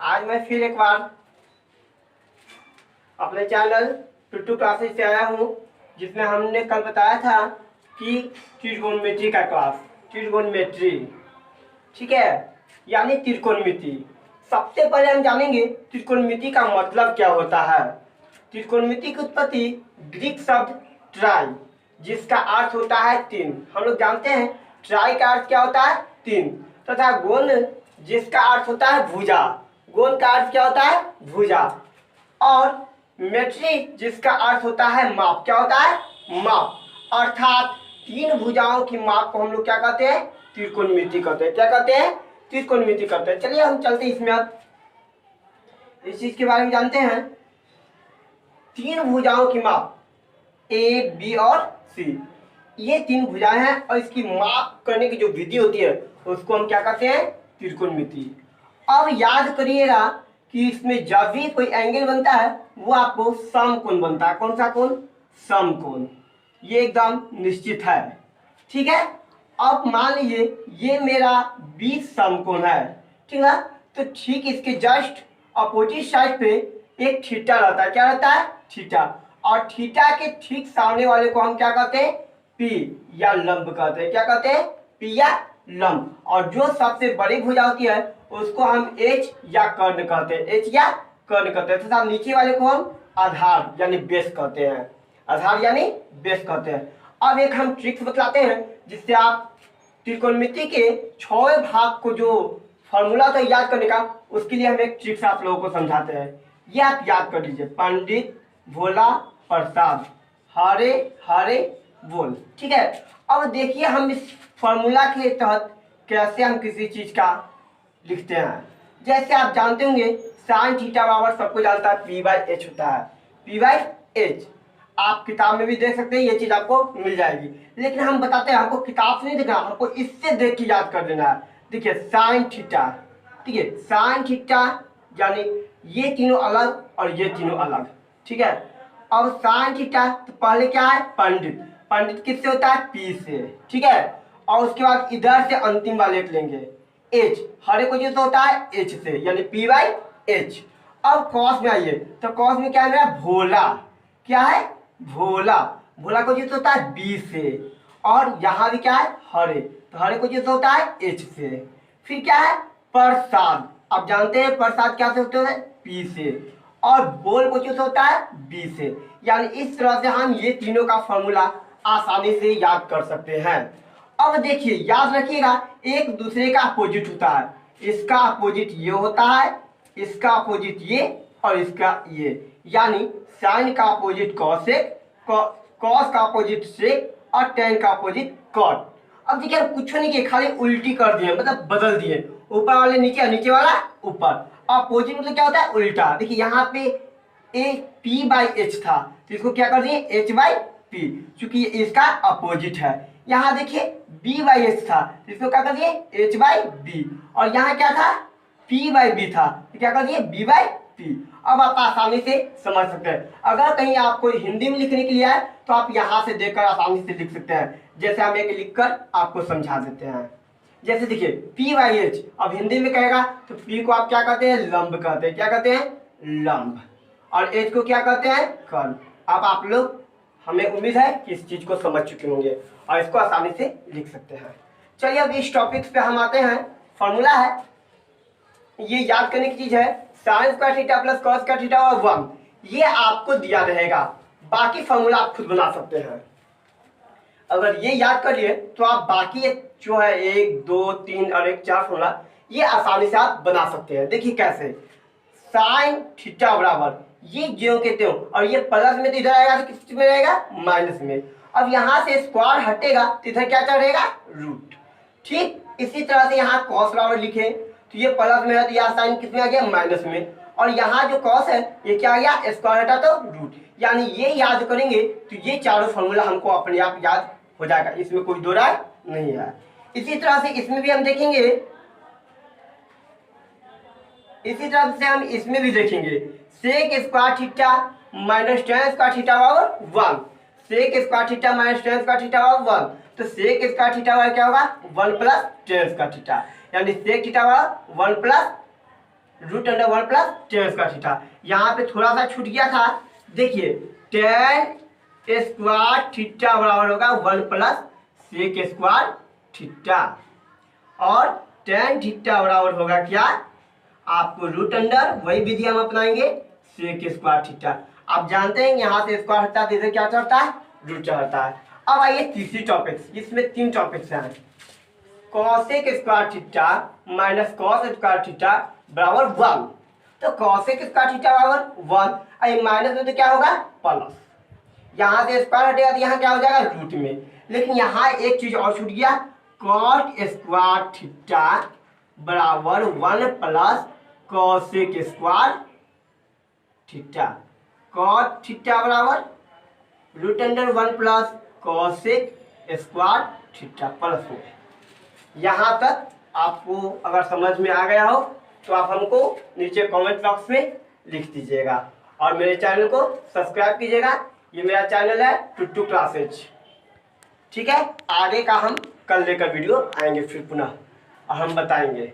आज मैं फिर एक बार अपने चैनल टुटू क्लासेस से आया हूँ, जिसमें हमने कल बताया था कि त्रिकोणमिति का क्लास, त्रिकोणमिति, ठीक है, यानी त्रिकोणमिति। सबसे पहले हम जानेंगे त्रिकोणमिति का मतलब क्या होता है। त्रिकोणमिति की उत्पत्ति ग्रीक शब्द ट्राई, जिसका अर्थ होता है तीन। हम लोग जानते हैं ट्राई का अर्थ क्या होता है, तीन, तथा गोन, जिसका अर्थ होता है भुजा। गोन का अर्थ क्या होता है, भुजा। और मेट्री, जिसका अर्थ होता है माप। क्या होता है, माप। अर्थात तीन भुजाओं की माप को हम लोग क्या कहते हैं, त्रिकोणमिति कहते हैं। क्या कहते हैं, त्रिकोणमिति कहते हैं। चलिए हम चलते इसमें, अब इस चीज के बारे में जानते हैं। तीन भुजाओं की माप ए, बी और सी, ये तीन भुजाएं हैं और इसकी माप करने की जो विधि होती है उसको हम क्या कहते हैं, त्रिकोणमिति। अब याद करिएगा कि इसमें जब भी कोई एंगल बनता है वो आपको समकोण बनता है। कौन सा कोण, समकोण। ये एकदम निश्चित है, ठीक है। अब मान लीजिए ये मेरा 20 समकोण है, ठीक है। तो ठीक इसके जस्ट अपोजिट साइड पे एक थीटा रहता है। क्या रहता है, थीटा। और थीटा के ठीक सामने वाले को हम क्या कहते हैं, पी या लंब कहते हैं। क्या कहते हैं, पी या लंब। और जो सबसे बड़ी भुजा होती है उसको हम एच या कर्ण कहते हैं। एच या कर्ण कहते हैं। तथा नीचे वाले को हम आधार यानी बेस कहते हैं। आधार यानी बेस कहते हैं। अब एक हम ट्रिक्स बतलाते हैं जिससे आप त्रिकोणमिति के 6वें भाग को जो फॉर्मूला था याद करने का, उसके लिए हम एक ट्रिक्स आप लोगों को समझाते हैं। ये आप याद कर लीजिए, पंडित भोला प्रसाद हरे हरे बोल, ठीक है। अब देखिए हम इस फॉर्मूला के तहत कैसे हम किसी चीज का लिखते हैं। जैसे आप जानते होंगे साइन थीटा बराबर, सबको जानता है, पी बाई एच होता है। पी बाई एच आप किताब में भी देख सकते हैं, ये चीज आपको मिल जाएगी। लेकिन हम बताते हैं हमको किताब से नहीं देखना, हमको इससे देख के याद कर देना है। देखिए साइन थीटा, ठीक है, साइन थीटा यानी ये तीनों अलग और ये तीनों अलग, ठीक है। अब साइन थीटा तो पहले क्या है, पंडित। पंडित किससे होता है, पी से, ठीक है। और उसके बाद इधर से अंतिम वाले लेंगे एच, हर एक को होता है एच से, यानी पी बाई एच। अब कॉस में आइए, तो कॉस में क्या है मेरा, भोला। क्या है, भोला। भोला को जीत होता है बी से। और यहाँ भी क्या है, हरे, तो हरे को जीत होता है एच से। फिर क्या है, प्रसाद। अब जानते हैं प्रसाद क्या से होते हैं, पी से। और बोल को जीत होता है बी से। यानी इस तरह से हम ये तीनों का फॉर्मूला आसानी से याद कर सकते हैं। अब देखिए याद रखिएगा, एक दूसरे का अपोजिट होता है। इसका अपोजिट ये होता है, इसका अपोजिट ये, और इसका ये। यानी साइन का अपोजिट कॉस से, कॉस का अपोजिट सेक, और टेन का अपोजिट कॉट। अब देखिए हम कुछ नहीं किए, खाली उल्टी कर दिए, मतलब बदल दिए। ऊपर वाले नीचे और नीचे वाला ऊपर। अपोजिट मतलब क्या होता है, उल्टा। देखिए यहाँ पे ए पी बाई एच था, तो इसको क्या कर दिए, एच बाई पी, क्योंकि ये इसका अपोजिट है। यहाँ देखिए बी बाई एच था, तो इसको क्या कर दिए, एच बाई बी। और यहाँ क्या था, पी बाई बी था, तो क्या कर दिए, बी बाई पी। अब आप आसानी से समझ सकते हैं। अगर कहीं आपको हिंदी में लिखने के लिए आए तो आप यहाँ से देखकर आसानी से लिख सकते हैं। जैसे हम एक लिखकर आपको समझा देते हैं। जैसे देखिए पी बाई एच, अब हिंदी में कहेगा तो पी को आप क्या कहते हैं, लंब कहते हैं। क्या कहते हैं, लंब। और एच को क्या कहते हैं, कर्ण। अब आप लोग, हमें उम्मीद है कि इस चीज को समझ चुके होंगे और इसको आसानी से लिख सकते हैं। चलिए अब इस टॉपिक पे हम आते हैं। फॉर्मूला है, ये याद करने की चीज है, sine square theta plus cos square theta और 1, ये आपको दिया रहेगा। बाकी फॉर्मूला आप खुद बना सकते हैं। अगर ये याद कर लिए तो आप बाकी जो है 1 2 3 और 1 4 फॉर्मूला ये आसानी से आप बना सकते हैं। देखिए कैसे, साइन थीटा बराबर ये ज्यों के त्यों, और ये प्लस में तो इधर आएगा तो किस में रहेगा, माइनस में। अब यहाँ से स्क्वायर हटेगा तो इधर क्या चल रहेगा, रूट। ठीक इसी तरह से यहाँ कॉस बराबर लिखे तो ये प्लस में है तो यहाँ साइन किस में आ गया, माइनस में। और यहाँ जो कॉस है ये क्या आ गया, स्क्वायर हटा तो रूट। यानी ये याद करेंगे तो ये चारों फॉर्मूला हमको अपने आप याद हो जाएगा, इसमें कोई दो राय नहीं है। इसी तरह से इसमें भी हम देखेंगे, इसी तरह से हम इसमें भी देखेंगे, sec square theta minus tan square theta बराबर 1। Sec square theta minus tan square theta बराबर 1, तो सेक स्क्वायर थीटा क्या होगा, 1 प्लस टेन स्क्वायर थीटा। यानी सेक थीटा बराबर 1 plus root under 1 plus tan square theta. यहाँ पे थोड़ा सा छूट गया था, देखिए टेन स्क्वायर थीटा बराबर होगा 1 प्लस सेक स्क्वायर थीटा, और टेन थीटा बराबर होगा क्या, आपको रूट अंडर, वही विधि हम अपनाएंगे, सेक स्क्वायर थीटा। आप जानते हैं यहाँ से स्क्वायर हटता है तो इधर क्या चढ़ता है, रूट चढ़ता है। अब आइए तीसरी टॉपिक्स, इसमें 3 टॉपिक्स हैं। Cosec square theta minus cos square theta बराबर 1। तो कॉसेक स्क्वायर थीटा बराबर 1, और माइनस में तो क्या होगा, प्लस। यहाँ से स्क्वायर हटेगा तो यहाँ क्या हो जाएगा, रूट में। लेकिन यहाँ एक चीज और छूट गया, कॉट स्क्वायर थीटा बराबर 1 plus cosec square theta. Cot theta बराबर root under 1 plus cosec square theta plus 1। यहाँ तक आपको अगर समझ में आ गया हो तो आप हमको नीचे कमेंट बॉक्स में लिख दीजिएगा, और मेरे चैनल को सब्सक्राइब कीजिएगा। ये मेरा चैनल है टुट्टू क्लासेज। ठीक है, आगे का हम कल लेकर वीडियो आएंगे फिर पुनः, और हम बताएंगे